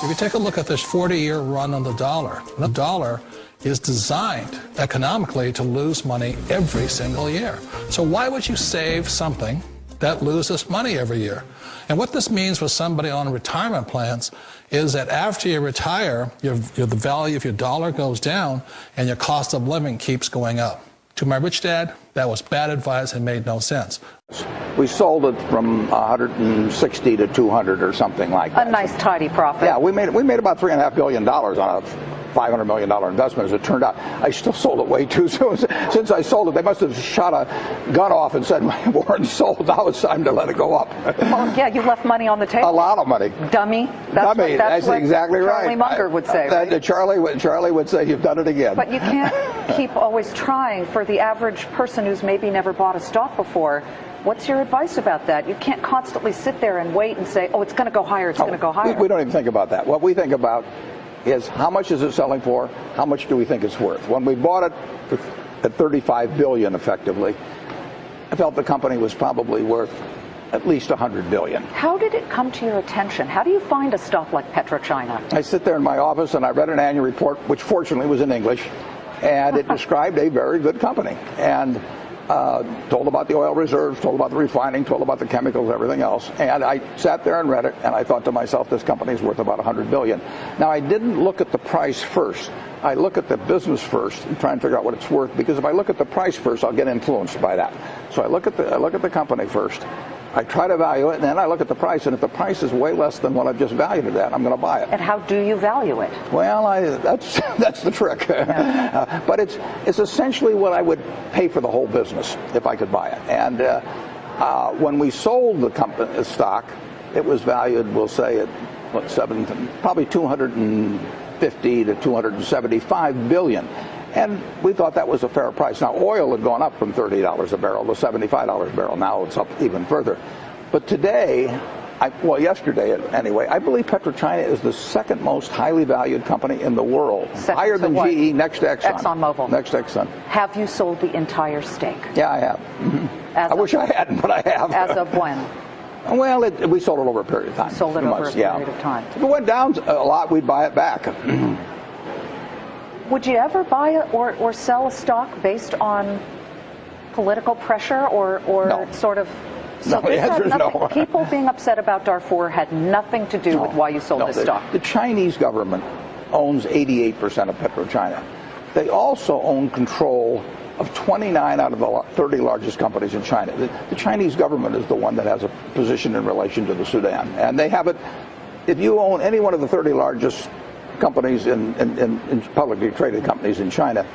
If you take a look at this 40-year run on the dollar is designed economically to lose money every single year. So why would you save something that loses money every year? And what this means for somebody on retirement plans is that after you retire, the value of your dollar goes down and your cost of living keeps going up. To my rich dad, that was bad advice and made no sense. We sold it from 160 to 200 or something like that. A nice tidy profit. Yeah, we made about $3.5 billion on a $500 million investment, as it turned out. I still sold it way too soon. Since I sold it, they must have shot a gun off and said, Warren sold, now it's time to let it go up. Well, yeah, you left money on the table. A lot of money. Dummy. That's what exactly right. Charlie Munger would say, right? Charlie would say, you've done it again. But you can't keep always trying. For the average person who's maybe never bought a stock before, what's your advice about that? You can't constantly sit there and wait and say, oh, it's going to go higher, it's going to go higher. We don't even think about that. What we think about is how much is it selling for? How much do we think it's worth? When we bought it at $35 billion effectively, I felt the company was probably worth at least $100 billion. How did it come to your attention? How do you find a stock like PetroChina? I sit there in my office and I read an annual report, which fortunately was in English, and it described a very good company. And told about the oil reserves, told about the refining, told about the chemicals, everything else. And I sat there and read it, and I thought to myself, this company is worth about $100 billion. Now, I didn't look at the price first. I look at the business first and try and figure out what it's worth, because if I look at the price first, I'll get influenced by that. So I look at the company first. I try to value it, and then I look at the price, and if the price is way less than what I've just valued it at, I'm going to buy it. And how do you value it? Well, that's the trick. Yeah. But it's essentially what I would pay for the whole business if I could buy it. And when we sold the stock, it was valued, we'll say, at probably 250 to 275 billion. And we thought that was a fair price. Now, oil had gone up from $30 a barrel to $75 a barrel. Now it's up even further. But today, yesterday anyway, I believe PetroChina is the second most highly valued company in the world. Higher than GE, next to Exxon. ExxonMobil. Next to Exxon. Have you sold the entire stake? Yeah, I have. Mm-hmm. I wish I hadn't, but I have. As of when? Well, we sold it over a period of time. Sold it over a period of time. If it went down a lot, we'd buy it back. Would you ever buy or sell a stock based on political pressure or no. sort of? So no, the answer is no. People being upset about Darfur had nothing to do with why you sold this stock. The Chinese government owns 88% of PetroChina. They also own control of 29 out of the 30 largest companies in China. The Chinese government is the one that has a position in relation to the Sudan. And they have it, if you own any one of the 30 largest companies in publicly traded companies in China,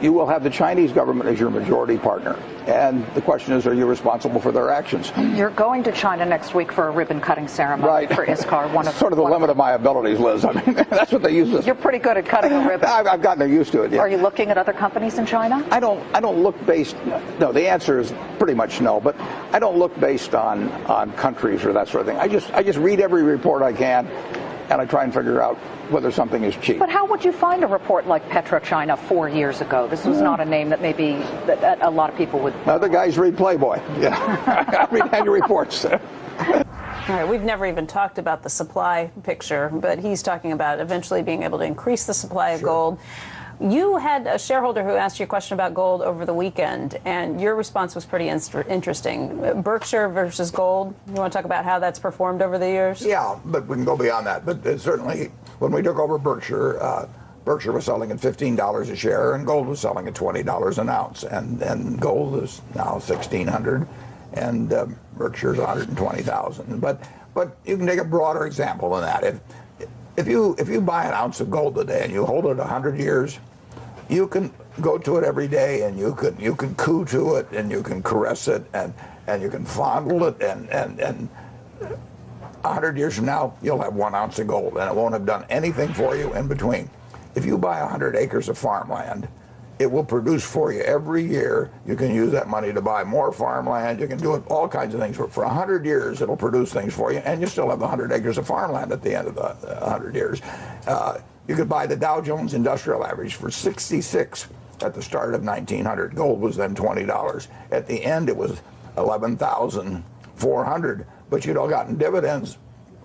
you will have the Chinese government as your majority partner. And the question is, are you responsible for their actions? You're going to China next week for a ribbon-cutting ceremony for ISCAR. Sort of the limit of my abilities, Liz. I mean, that's what they use this. You're pretty good at cutting a ribbon. I've gotten used to it, yeah. Are you looking at other companies in China? I don't look based, no, the answer is pretty much no, but I don't look based on countries or that sort of thing. I just read every report I can, and I try and figure out whether something is cheap. But how would you find a report like PetroChina 4 years ago? This was not a name that maybe that a lot of people would. Other guys read Playboy. Yeah, I read annual reports. All right, we've never even talked about the supply picture, but he's talking about eventually being able to increase the supply of gold. You had a shareholder who asked you a question about gold over the weekend, and your response was pretty interesting. Berkshire versus gold. You want to talk about how that's performed over the years? Yeah, but we can go beyond that. But certainly, when we took over Berkshire, Berkshire was selling at $15 a share, and gold was selling at $20 an ounce. And gold is now $1,600, and Berkshire's $120,000. But you can take a broader example than that. If you buy an ounce of gold today and you hold it 100 years, you can go to it every day, and you can coo to it, and you can caress it, and you can fondle it, and 100 years from now, you'll have 1 ounce of gold, and it won't have done anything for you in between. If you buy 100 acres of farmland, it will produce for you every year. You can use that money to buy more farmland. You can do it, all kinds of things. For 100 years, it'll produce things for you, and you still have 100 acres of farmland at the end of the 100 years. You could buy the Dow Jones Industrial Average for 66 at the start of 1900. Gold was then $20. At the end, it was 11,400. But you'd all gotten dividends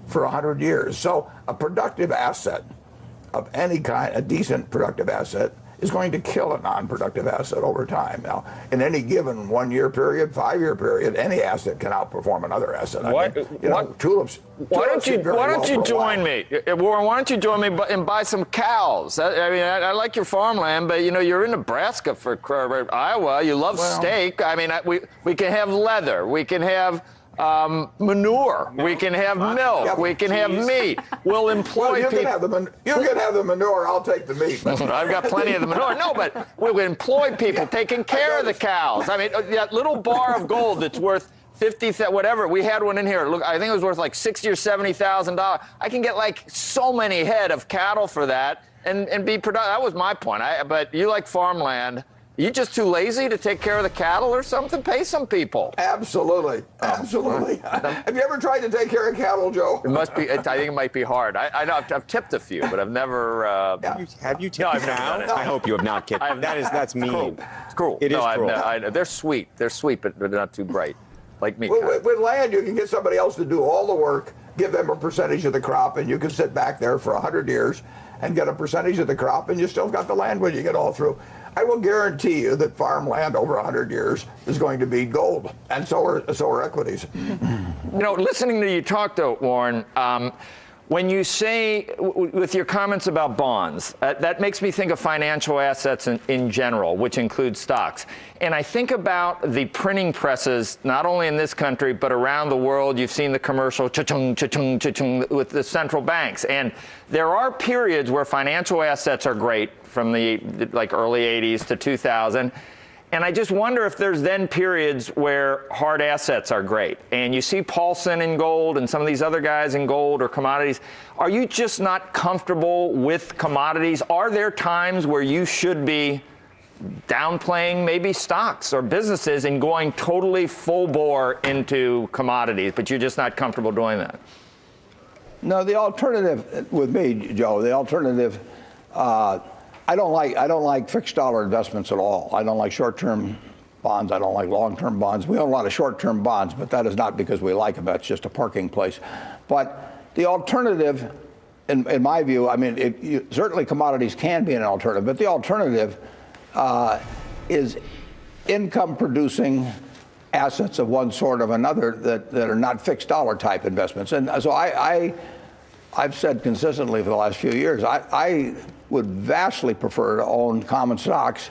for 100 years. So a productive asset of any kind, a decent productive asset, is going to kill a non-productive asset over time. Now, in any given 1 year period, 5 year period, any asset can outperform another asset. Tulips. Why don't you join me, Warren? Why don't you join me and buy some cows? I like your farmland, but you're in Nebraska for Iowa. You love steak. I mean, we can have leather. We can have manure. We can have milk. We can have meat. We'll employ you people. You can have the manure. I'll take the meat. I've got plenty of the manure. No, but we'll employ people taking care of the cows. I mean, that little bar of gold that's worth 50, whatever. We had one in here. Look, I think it was worth like $60,000 or $70,000. I can get like so many head of cattle for that and be productive. That was my point. But you like farmland. You just too lazy to take care of the cattle or something? Pay some people. Absolutely. Have you ever tried to take care of cattle, Joe? It must be. I think it might be hard. I know I've tipped a few, but I've never. Have you tipped a cow? No. I hope you have not tipped. That's mean. It's cruel. It is cruel. They're sweet. They're sweet, but they're not too bright. Like me. With land, you can get somebody else to do all the work, give them a percentage of the crop, and you can sit back there for 100 years and get a percentage of the crop, and you still got the land when you get all through. I will guarantee you that farmland over 100 years is going to be gold, and so are equities. Listening to you talk, though, Warren, when you say, with your comments about bonds, that makes me think of financial assets in general, which includes stocks. And I think about the printing presses, not only in this country, but around the world. You've seen the commercial cha-chung, cha-chung, cha-chung with the central banks. And there are periods where financial assets are great, from the early 80s to 2000. And I just wonder if there's then periods where hard assets are great. And you see Paulson in gold and some of these other guys in gold or commodities. Are you just not comfortable with commodities? Are there times where you should be downplaying maybe stocks or businesses and going totally full bore into commodities, but you're just not comfortable doing that? No, the alternative with me, Joe, the alternative, I don't like fixed dollar investments at all. I don't like short-term bonds. I don't like long-term bonds. We own a lot of short-term bonds, but that is not because we like them. That's just a parking place. But the alternative, in my view, I mean, certainly commodities can be an alternative, but the alternative is income-producing assets of one sort or another that are not fixed dollar type investments. And so I've said consistently for the last few years, I would vastly prefer to own common stocks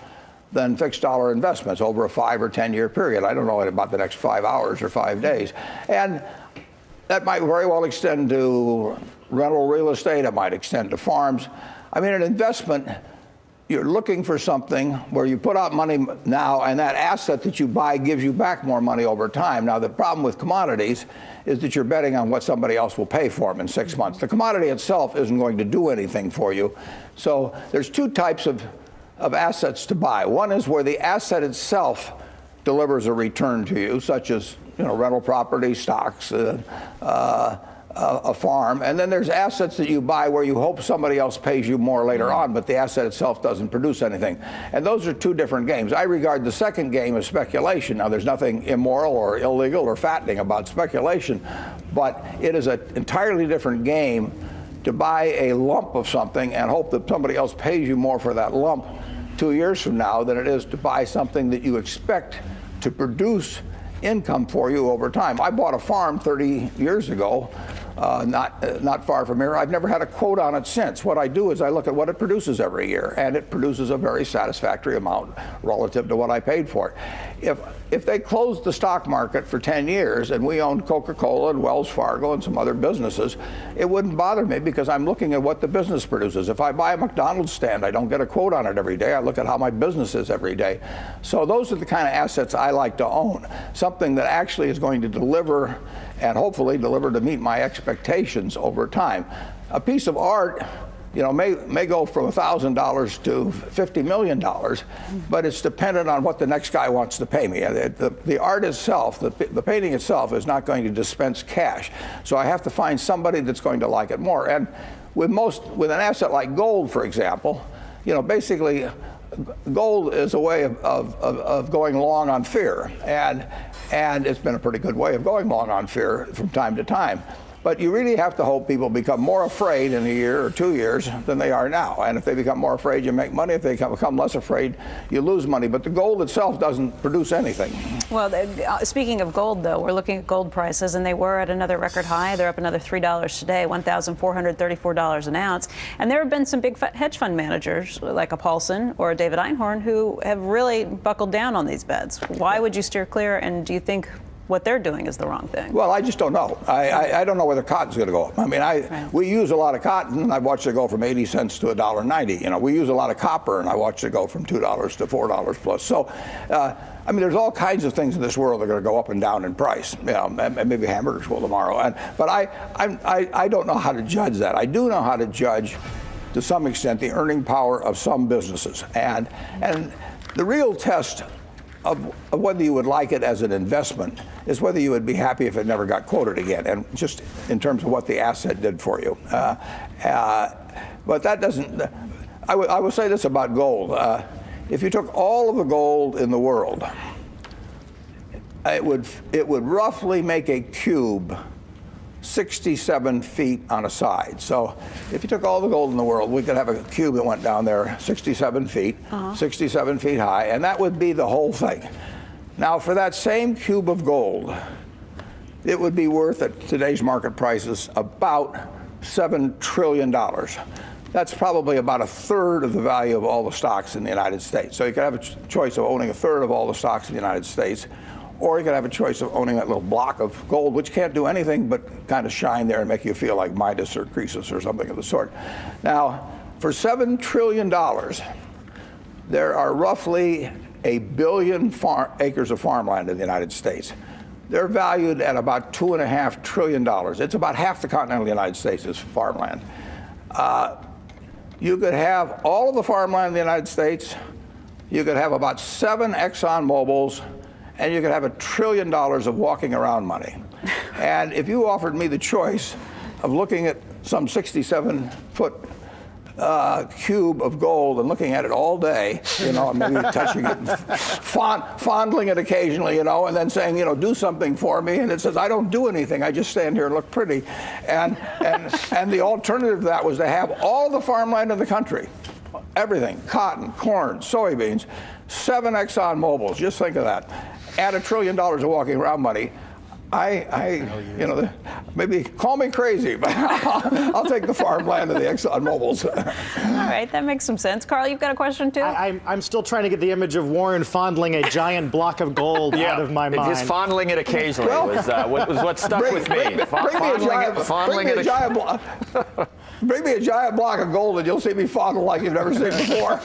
than fixed dollar investments over a 5 or 10 year period. I don't know about the next 5 hours or 5 days. And that might very well extend to rental real estate. It might extend to farms. I mean, an investment, you're looking for something where you put out money now and that asset that you buy gives you back more money over time. Now, the problem with commodities is that you're betting on what somebody else will pay for them in 6 months. The commodity itself isn't going to do anything for you. So there's two types of assets to buy. One is where the asset itself delivers a return to you, such as rental property, stocks, a farm. And then there's assets that you buy where you hope somebody else pays you more later on, but the asset itself doesn't produce anything. And those are two different games. I regard the second game as speculation. Now, there's nothing immoral or illegal or fattening about speculation, but it is an entirely different game to buy a lump of something and hope that somebody else pays you more for that lump 2 years from now than it is to buy something that you expect to produce income for you over time. I bought a farm 30 years ago, not far from here. I've never had a quote on it since. What I do is I look at what it produces every year, and it produces a very satisfactory amount relative to what I paid for it. If they closed the stock market for 10 years and we owned Coca-Cola and Wells Fargo and some other businesses, it wouldn't bother me because I'm looking at what the business produces. If I buy a McDonald's stand, I don't get a quote on it every day. I look at how my business is every day. So those are the kind of assets I like to own. Something that actually is going to deliver and hopefully deliver to meet my expectations over time. A piece of art, may go from $1,000 to $50 million, but it's dependent on what the next guy wants to pay me. The art itself, the painting itself, is not going to dispense cash. So I have to find somebody that's going to like it more. And with an asset like gold, for example, basically gold is a way of going long on fear. And it's been a pretty good way of going long on fear from time to time. But you really have to hope people become more afraid in a year or 2 years than they are now. And if they become more afraid, you make money. If they become less afraid, you lose money. But the gold itself doesn't produce anything. Well, speaking of gold, though, we're looking at gold prices, and they were at another record high. They're up another $3 today, $1,434 an ounce. And there have been some big hedge fund managers, like a Paulson or a David Einhorn, who have really buckled down on these bets. Why would you steer clear, and do you think what they're doing is the wrong thing? Well, I just don't know. I don't know whether cotton's going to go up. I mean, we use a lot of cotton. I've watched it go from 80 cents to $1.90. You know, we use a lot of copper, and I watched it go from $2 to $4 plus. So, I mean, there's all kinds of things in this world that are going to go up and down in price. You know, and maybe hamburgers will tomorrow. But I don't know how to judge that. I do know how to judge, to some extent, the earning power of some businesses. And the real test of whether you would like it as an investment is whether you would be happy if it never got quoted again, and just in terms of what the asset did for you. But that doesn't. I will say this about gold. If you took all of the gold in the world, it would roughly make a cube 67 feet on a side. So if you took all the gold in the world, we could have a cube that went down there 67 feet, 67 feet high, and that would be the whole thing. Now, for that same cube of gold, it would be worth, at today's market prices, about $7 trillion. That's probably about a third of the value of all the stocks in the United States. So you could have a choice of owning a third of all the stocks in the United States, or you could have a choice of owning that little block of gold, which can't do anything but kind of shine there and make you feel like Midas or Croesus or something of the sort. Now, for $7 trillion, there are roughly 1 billion acres of farmland in the United States. They're valued at about $2.5 trillion. It's about half the continental United States is farmland. You could have all of the farmland in the United States. You could have about 7 Exxon Mobils, and you could have $1 trillion of walking around money. And if you offered me the choice of looking at some 67-foot cube of gold and looking at it all day, you know, maybe touching it, and fondling it occasionally, you know, and then saying, you know, do something for me, and it says, I don't do anything, I just stand here and look pretty. And the alternative to that was to have all the farmland in the country, everything, cotton, corn, soybeans, 7 Exxon Mobils, just think of that. Add $1 trillion of walking around money. You know, maybe call me crazy, but I'll take the farmland and the Exxon Mobils. All right, that makes some sense. Carl, you've got a question too? I'm still trying to get the image of Warren fondling a giant block of gold out of my mind. Just fondling it occasionally was what stuck with me. Bring me a giant block of gold and you'll see me fondle like you've never seen before.